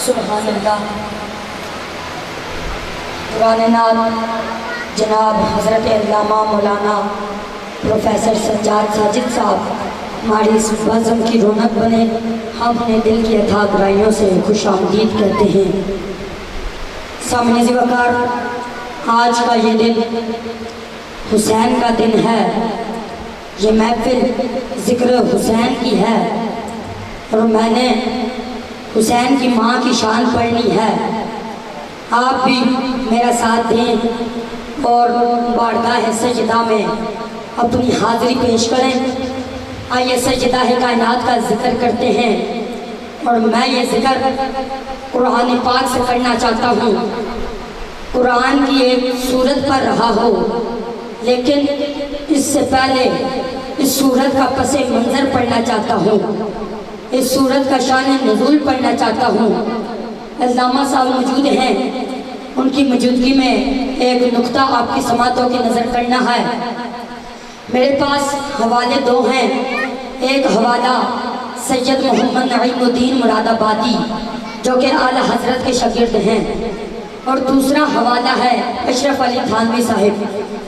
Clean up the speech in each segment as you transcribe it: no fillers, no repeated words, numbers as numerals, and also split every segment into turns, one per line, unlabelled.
سبحان اللہ۔ قرآن نام جناب حضرت علامہ مولانا پروفیسر سجاد ساجد صاحب ہماری اس بزم کی رونق بنے، ہم اپنے دل کی اتھا گہرائیوں سے خوش آمدید کہتے ہیں۔ سامنے ذی وقار، آج کا یہ دن حسین کا دن ہے، یہ محفل ذکر حسین کی ہے، اور میں نے حسین کی ماں کی شان پڑھنی ہے۔ آپ بھی میرا ساتھ دیں اور بارگاہ سجدہ میں اپنی حاضری پیش کریں۔ آئیے سجدہ کائنات کا ذکر کرتے ہیں، اور میں یہ ذکر قرآن پاک سے کرنا چاہتا ہوں۔ قرآن کی ایک سورت پر رہا ہو، لیکن اس سے پہلے اس سورت کا پس منظر پڑھنا چاہتا ہوں، اس سورت کا شان نزول پڑھنا چاہتا ہوں۔ علامہ صاحب موجود ہیں، ان کی موجودگی میں ایک نقطہ آپ کی سماعتوں کی نظر کرنا ہے۔ میرے پاس حوالے دو ہیں، ایک حوالہ سید محمد نعیم الدین مراد آبادی جو کہ اعلیٰ حضرت کے شاگرد ہیں، اور دوسرا حوالہ ہے اشرف علی تھانوی صاحب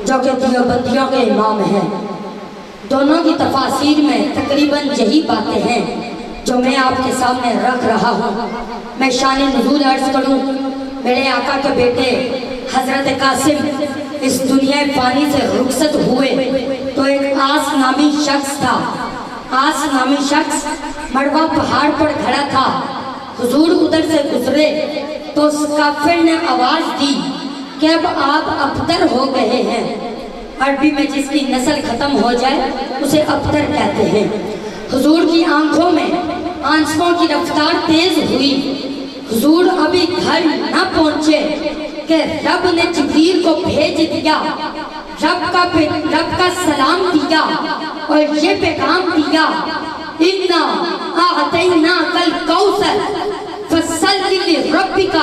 جو کہ دیوبندیوں کے امام ہیں۔ دونوں کی تفاسیر میں تقریباً یہی باتیں ہیں جو میں آپ کے سامنے رکھ رہا ہوں۔ میں شان نزول عرض کروں، میرے آقا کے بیٹے حضرت قاسم اس دنیا فانی سے رخصت ہوئے تو ایک آس نامی شخص تھا۔ آس نامی شخص مڑوا پہاڑ پر کھڑا تھا۔ حضور ادھر سے گزرے تو اس کافر نے آواز دی کہ اب آپ ابتر ہو گئے ہیں۔ عربی میں جس کی نسل ختم ہو جائے اسے ابتر کہتے ہیں۔ حضور کی آنکھوں میں آنسوں کی رفتار تیز ہوئی۔ حضور ابھی گھر نہ پہنچے کہ رب نے جبریل کو بھیج دیا، رب کا سلام دیا اور یہ پیغام دیا، اِنَّا أَعْطَيْنَاكَ الْكَوْثَرَ فَصَلِّ لِرَبِّكَ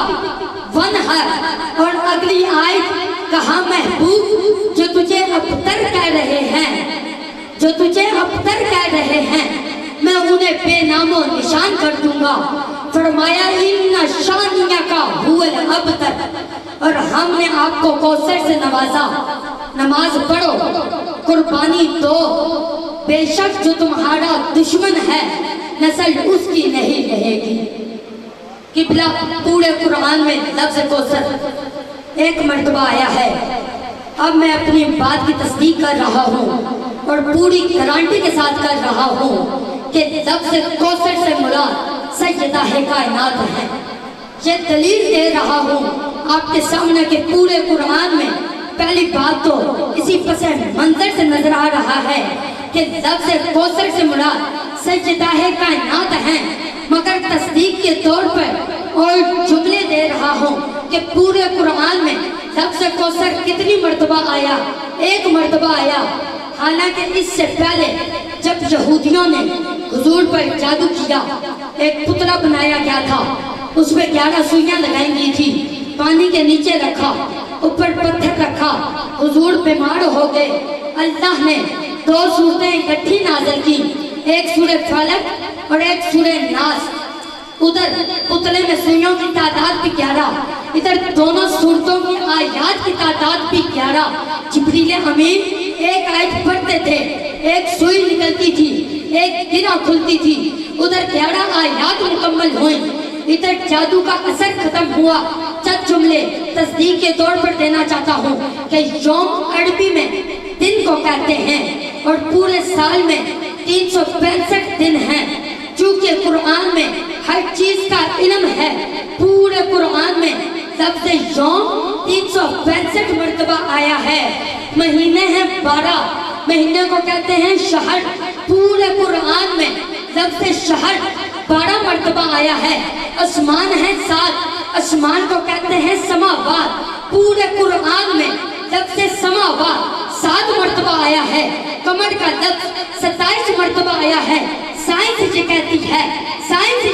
وَانْحَرْ۔ اور اگلی آیت کہا محبوب جو تجھے ابتر کہہ رہے ہیں، جو تجھے ابتر کہہ رہے ہیں، میں انہیں بے نام و نشان کر دوں گا۔ فرمایا اِنَّ شَانِئَكَ هُوَ الْأَبْتَرُ، اور ہم نے آپ کو کوثر سے نوازا۔ نماز پڑھو، قربانی دو، بے شک جو تمہارا دشمن ہے نسل اس کی نہیں رہے گی۔ قبلہ پورے قرآن میں لفظ کوثر ایک مرتبہ آیا ہے۔ اب میں اپنی بات کی تصدیق کر رہا ہوں اور پوری گارنٹی کے ساتھ کر رہا ہوں کہ لفظ کوثر سے مراد سیدہ کائنات ہے۔ یہ دلیل دے رہا ہوں آپ کے سامنے کہ پورے قرآن میں پہلی بات تو اسی پس منظر سے نظر آ رہا ہے کہ لفظ کوثر سے مراد سیدہ کائنات ہیں، مگر تصدیق کے طور پر اور جملے دے رہا ہوں کہ پورے قرآن میں لفظ کوثر کتنی مرتبہ آیا؟ ایک مرتبہ آیا۔ حالانکہ اس سے پہلے جب یہودیوں نے حضور پر جادو کیا، ایک پتلا بنایا گیا تھا، اس میں 11 سوئیاں لگائیں گئی تھی، پانی کے نیچے رکھا، اوپر پتھر رکھا، حضور بیمار ہو گئے۔ اللہ نے 2 سورتیں اکٹھی نازل کی، ایک سورہ فلق اور ایک سورہ ناس۔ ادھر پتلے میں سوئیوں کی تعداد بھی 11، ادھر دونوں سورتوں کی آیات کی تعداد بھی 11۔ جبریل امین ایک آیت پڑھتے تھے، ایک سوئی نکلتی تھی، ایک گرہ کھلتی تھی، ادھر 11 آیات مکمل ہوئیں، ادھر جادو کا اثر ختم ہوا۔ چند جملے تصدیق کے طور پر دینا چاہتا ہوں کہ یوم عربی میں دن کو کہتے ہیں اور پورے سال میں 365 دن ہیں۔ چونکہ قرآن میں ہر چیز کا علم ہے، پورے قرآن میں لفظ یوم 365 مرتبہ آیا ہے۔ مہینے ہیں 12، مہینے کو کہتے ہیں شہر۔ پورے قرآن میں لفظ شہر 12 مرتبہ آیا ہے۔ آسمان ہے 7، آسمان کو کہتے ہیں سماوات۔ پورے قرآن میں لفظ سماوات 7 مرتبہ آیا ہے۔ قمر کا لفظ 27 مرتبہ آیا ہے۔ سائنس یہ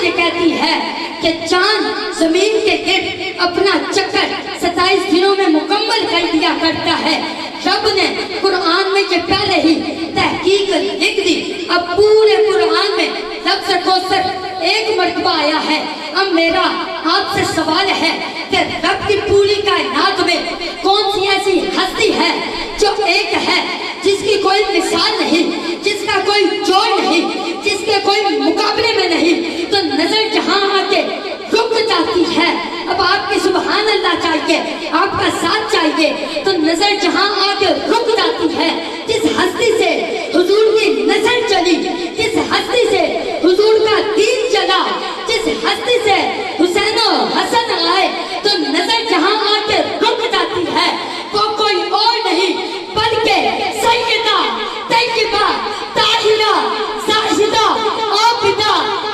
کہتی ہے کہ چاند زمین کے گرد اپنا چکر 27 دنوں میں مکمل کر دیا کرتا ہے۔ رب نے قرآن میں یہ پہلے ہی تحقیق لکھ دی. اب پورے قرآن میں لفظ کوثر ایک مرتبہ آیا ہے. اب میرا آپ سے سوال ہے کہ رب کی پوری کائنات میں کون سی ایسی ہستی ہے جو ایک ہے، جس کی کوئی مثال نہیں، جس کا کوئی جوڑ نہیں، جس کے کوئی مقابلے میں نہیں، تو نظر جہاں آ کے رک جاتی ہے. اب آپ کی سبحان اللہ چاہیے، آپ کا ساتھ چاہیے، تو نظر جہاں آ کے رک جاتی ہے. جس ہستی سے حضور کی نظر چلی، جس ہستی سے حضور کا دین چلا، جس ہستی سے حسین و حسن آئے، تو نظر جہاں آ کے رک جاتی ہے. وہ کوئی اور نہیں بلکہ سیدہ طیبہ طاہرہ زاہدہ عابدہ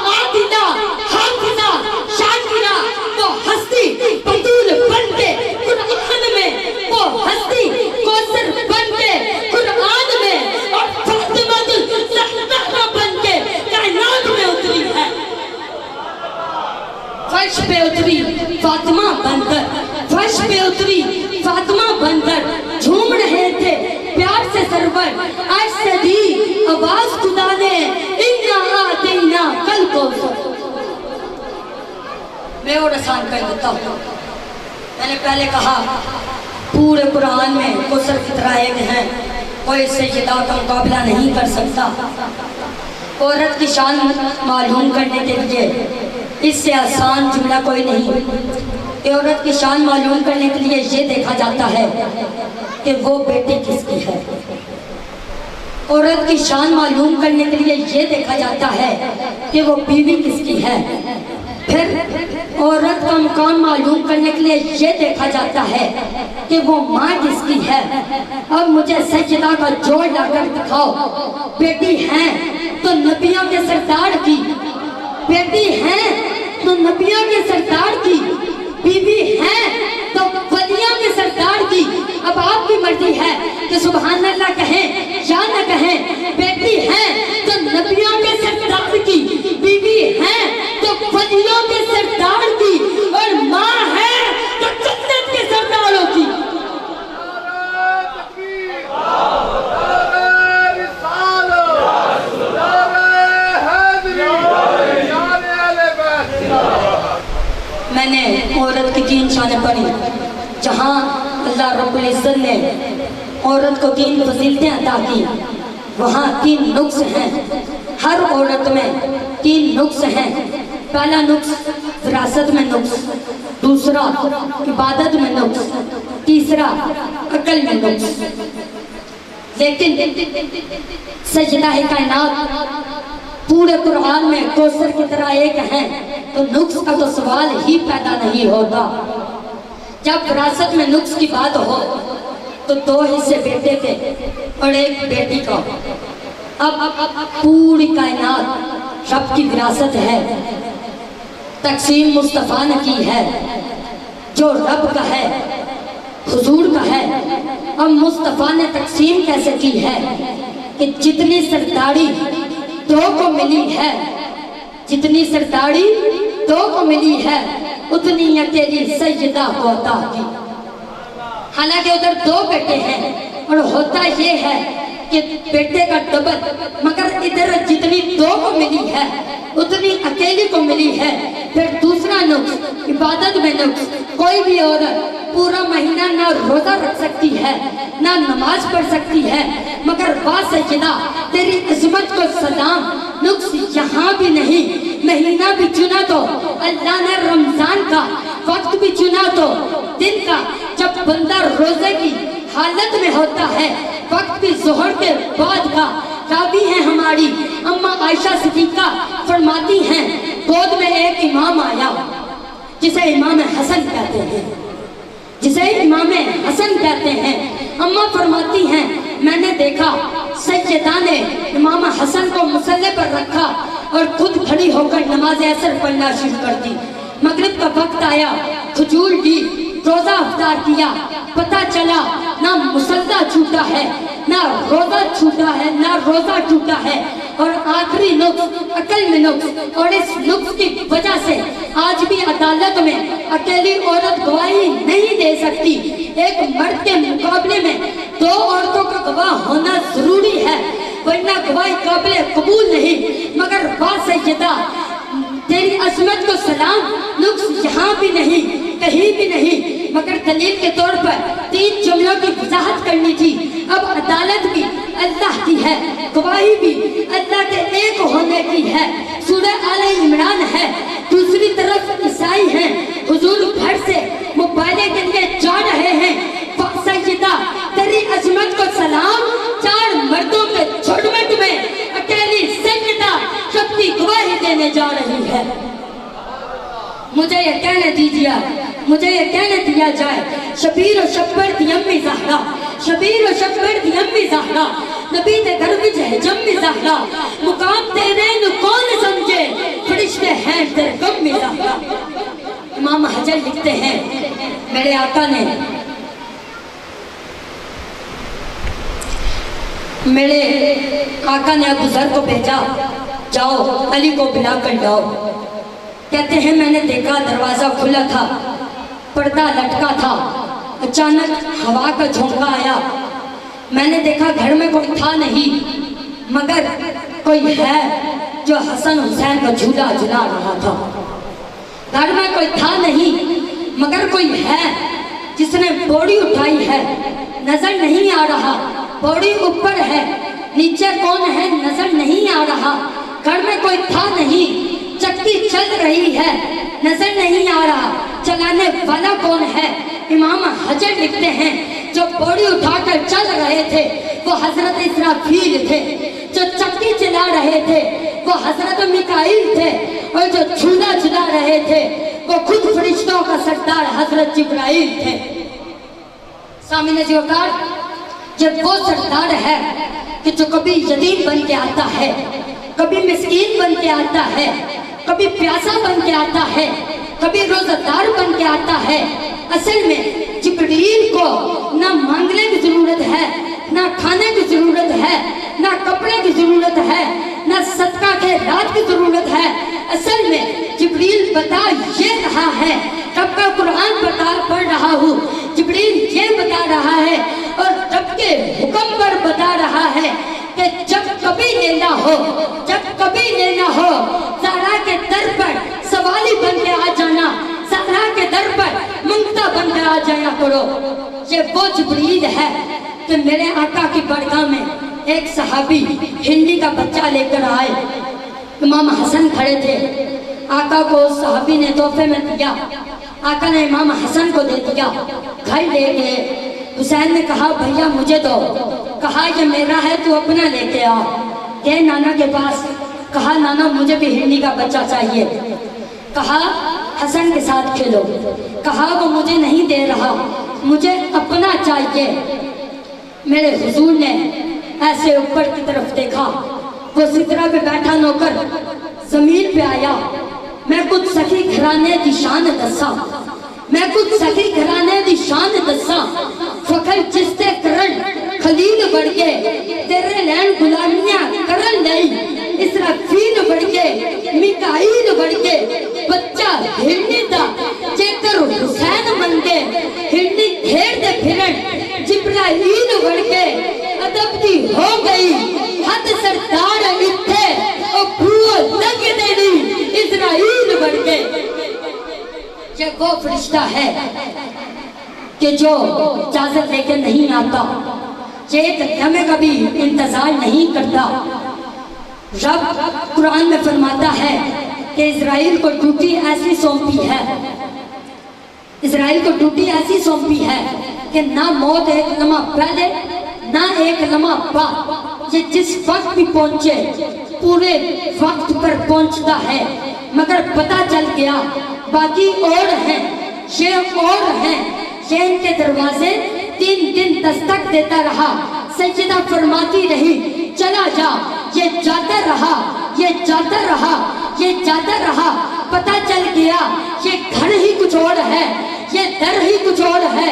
عادلہ حافظہ شاکرہ، وہ ہستی بطول بن کے قرآن میں، وہ ہستی کوثر بن کے قرآن میں، اور فاطمہ الزہرا بن کے کائنات میں اتری ہے. فرش پہ اتری فاطمہ بن کر، فرش پہ اتری فاطمہ بن کر، جھوم رہے تھے پیار سے سرور. عرش سے دی آواز خدا نے، اِنَّا أَعْطَيْنَاكَ الْكَوْثَرَ. میں اور آسان کر دیتا ہوں. میں نے پہلے کہا پورے قرآن میں کوثر کی طرح ایک ہیں، کوئی سیدہ کا مقابلہ نہیں کر سکتا. عورت کی شان معلوم کرنے کے لیے اس سے آسان جملہ کوئی نہیں کہ عورت کی شان معلوم کرنے کے لیے یہ دیکھا جاتا ہے کہ وہ بیٹی کس کی ہے. عورت کی شان معلوم کرنے کے لیے یہ دیکھا جاتا ہے کہ وہ بیوی کس کی ہے. پھر عورت کا مقام معلوم کرنے کے لیے یہ دیکھا جاتا ہے کہ وہ ماں کس کی ہے. اب مجھے سیدہ کا جوڑ لا کر دکھاؤ. بیٹی ہیں تو نبیوں کے سردار کی، بیٹی ہیں تو نبیوں کے سردار کی، بیوی ہیں تو ولیوں کے سردار کی. اب آپ کی مرضی ہے کہ سبحان اللہ کہیں یا نہ کہیں. بیٹی ہیں تو نبیوں کے سردار کی، بیوی ہیں تو ولیوں کے سردار کی، اور ماں ہے تو جنت کے سرداروں کی. میں نے عورت کی 3 شانیں پڑھی. جہاں اللہ رب العزت نے عورت کو 3 فضیلتیں عطا کی، وہاں 3 نقص ہیں. ہر عورت میں 3 نقص ہیں. پہلا نقص وراثت میں نقص، دوسرا عبادت میں نقص، تیسرا عقل میں نقص. لیکن سیدہ کائنات پورے قرآن میں کوثر کی طرح ایک ہیں، تو نقص کا تو سوال ہی پیدا نہیں ہوتا. جب وراثت میں نقص کی بات ہو تو 2 حصے بیٹے کے اور 1 بیٹی کا. اب پوری کائنات رب کی وراثت ہے، تقسیم مصطفیٰ نے کی ہے. جو رب کا ہے، حضور کا ہے. اب مصطفیٰ نے تقسیم کیسے کی ہے کہ جتنی سرداری 2 کو ملی ہے، جتنی سرداری 2 کو ملی ہے، اتنی اکیلی سیدہ کو عطا کی. حالانکہ ادھر 2 بیٹے ہیں اور ہوتا یہ ہے کہ بیٹے کا ڈبل، مگر ادھر جتنی 2 کو ملی ہے اتنی اکیلی کو ملی ہے. پھر دوسرا نقص عبادت میں نقص. کوئی بھی عورت پورا مہینہ نہ روزہ رکھ سکتی ہے نہ نماز پڑھ سکتی ہے، مگر واہ سیدہ تیری عظمت کو سلام. نقص یہاں بھی نہیں. مہینہ بھی چنا تو اللہ نے رمضان کا، وقت بھی چنا تو دن کا. جب بندہ روزے کی حالت میں ہوتا ہے، وقت بھی ظہر کے بعد کا. راوی ہیں ہماری اماں عائشہ صدیقہ، فرماتی ہیں گود میں ایک امام آیا جسے امام حسن کہتے ہیں، جسے امام حسن کہتے ہیں. اماں فرماتی ہیں میں نے دیکھا سیدہ نے امام حسن کو مصلی پر رکھا اور خود کھڑی ہو کر نماز عصر پڑھنا شروع کر دی. مغرب کا وقت آیا، کھجور دی، روزہ افطار کیا. پتہ چلا نہ مصلی چھوٹا ہے، نہ روزہ چھوٹا ہے، نہ روزہ ٹوٹا ہے. اور آخری نقص عقل میں نقص، اور اس نقص کی وجہ سے آج بھی عدالت میں اکیلی عورت گواہی نہیں دے سکتی۔ ایک مرد کے مقابلے میں 2 عورتوں کا گواہ ہونا ضروری ہے، ورنہ گواہی قابل قبول نہیں۔ مگر با سیدہ تیری عظمت کو سلام، نقص یہاں بھی نہیں کہیں بھی نہیں، مگر دلیل کے طور پر 3 جملوں کی وضاحت کرنی تھی۔ اب عدالت بھی اللہ کی ہے، گواہی بھی اللہ کے ایک ہونے کی ہے۔ سورہ آل عمران ہے، دوسری طرف عیسائی ہیں، حضور گھر سے مبالغے کے لیے جا رہے ہیں۔ سیدہ تیری عظمت کو سلام، 4 مردوں کے جھڑمٹ میں اکیلی سیدہ سب کی گواہی دینے جا رہی ہے۔ مجھے یہ کہنے دیجیے، مجھے یہ کہنے دیا جائے، شبیر و شبر دی امی زہرا، شبیر و شبر دی امی زہرا، نبی دے گھر وچ ہے جمی زہرا، مقام تیرے نو کون سمجھے، فرشتے ہیں تیرے غم میں زہرا۔ امام حجر لکھتے ہیں میرے آقا نے ابو ذر کو بھیجا، جاؤ علی کو بلا کر لاؤ۔ کہتے ہیں میں نے دیکھا دروازہ کھلا تھا، پردہ لٹکا تھا، اچانک ہوا کا جھونکا آیا، میں نے دیکھا گھر میں کوئی تھا نہیں، مگر کوئی ہے جو حسن حسین کا جھولا جھلا رہا تھا۔ گھر میں کوئی تھا نہیں، مگر کوئی ہے جس نے بوڑی اٹھائی ہے، نظر نہیں آ رہا، بوڑی اوپر ہے، نیچے کون ہے نظر نہیں آ رہا۔ گھر میں کوئی تھا نہیں، چکی چل رہی ہے، نظر نہیں آ رہا، چلانے والا کون ہے؟ امام حجر لکھتے ہیں جو بوڑی اٹھا کر چل رہے تھے وہ حضرت اسرافیل تھے، جو چکی چلا رہے تھے وہ حضرت میکائیل تھے، اور جو جھولا جھلا رہے تھے وہ خود فرشتوں کا سردار حضرت جبرائیل تھے۔ سامنے جو کار جب وہ سردار ہے کہ جو کبھی یتیم بن کے آتا ہے، کبھی مسکین بن کے آتا ہے، کبھی پیاسا بن کے آتا ہے، کبھی روزہ دار بن کے آتا ہے۔ اصل میں جبریل کو نہ مانگنے کی ضرورت ہے، نہ کھانے کی ضرورت ہے، نہ کپڑے کی ضرورت ہے، نہ صدقہ کے رات کی ضرورت ہے۔ اصل میں جبریل بتا یہ رہا ہے، رب کا قرآن پڑھ رہا ہوں، جبریل یہ بتا رہا ہے اور رب کے حکم پر بتا رہا ہے کہ جب کبھی لینا ہو، جب کبھی لینا ہو، زہرا کے در پر سوالی بن کے آ جانا، زہرا کے در پر منگتا بن کے آ جایا کرو۔ یہ وہ جبریل ہے کہ میرے آقا کی بارگاہ میں ایک صحابی ہندی کا بچہ لے کر آئے، امام حسن کھڑے تھے، آقا کو اس صحابی نے تحفے میں دیا، آقا نے امام حسن کو دے دیا، گھر لے گئے۔ حسین نے کہا بھیا مجھے دو، کہا یہ میرا ہے تو اپنا لے کے آ۔ گئے نانا کے پاس، کہا نانا مجھے بھی ہندی کا بچہ چاہیے، کہا حسن کے ساتھ کھیلو، کہا وہ مجھے نہیں دے رہا، مجھے اپنا چاہیے۔ میرے حضور نے ایسے اوپر کی طرف دیکھا، وہ سترہ پہ بیٹھا نوکر زمین پہ آیا، میں کچھ سخی گھرانے دی شان دساں، میں کچھ سخی گھرانے دی شان دساں، فخر جس تے کرن خلیل بڑھ کے تیرے لین غلامیاں کرن نہیں، اسرافیل بڑھ کے میکائیل بڑھ کے بچہ ہرنی دا چیکر حسین بن کے ہرنی گھیر دے پھرن، جبرائیل بڑھ کے ادب دی ہو گئی حد سردار اتھے او بھوہ لگ دینی اسرائیل بڑھ کے۔ یہ وہ فرشتہ ہے کہ جو اجازت لے کے نہیں آتا، یہ ایک لمحے کا بھی انتظار نہیں کرتا۔ رب قرآن میں فرماتا ہے کہ اسرائیل کو ڈیوٹی ایسی سونپی ہے، اسرائیل کو ڈیوٹی ایسی سونپی ہے کہ نہ موت ایک لمحہ پہلے نہ ایک لمحہ بعد، یہ جس وقت بھی پہنچے پورے وقت پر پہنچتا ہے۔ مگر پتہ چل گیا باقی اور ہیں، یہ اور ہیں، یہ ان کے دروازے 3 دن دستک دیتا رہا، سیدہ فرماتی رہی چلا جا، یہ جاتا رہا، یہ جاتا رہا، یہ جاتا رہا، پتہ چل گیا یہ گھر ہی کچھ اور ہے، یہ در ہی کچھ اور ہے۔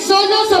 1600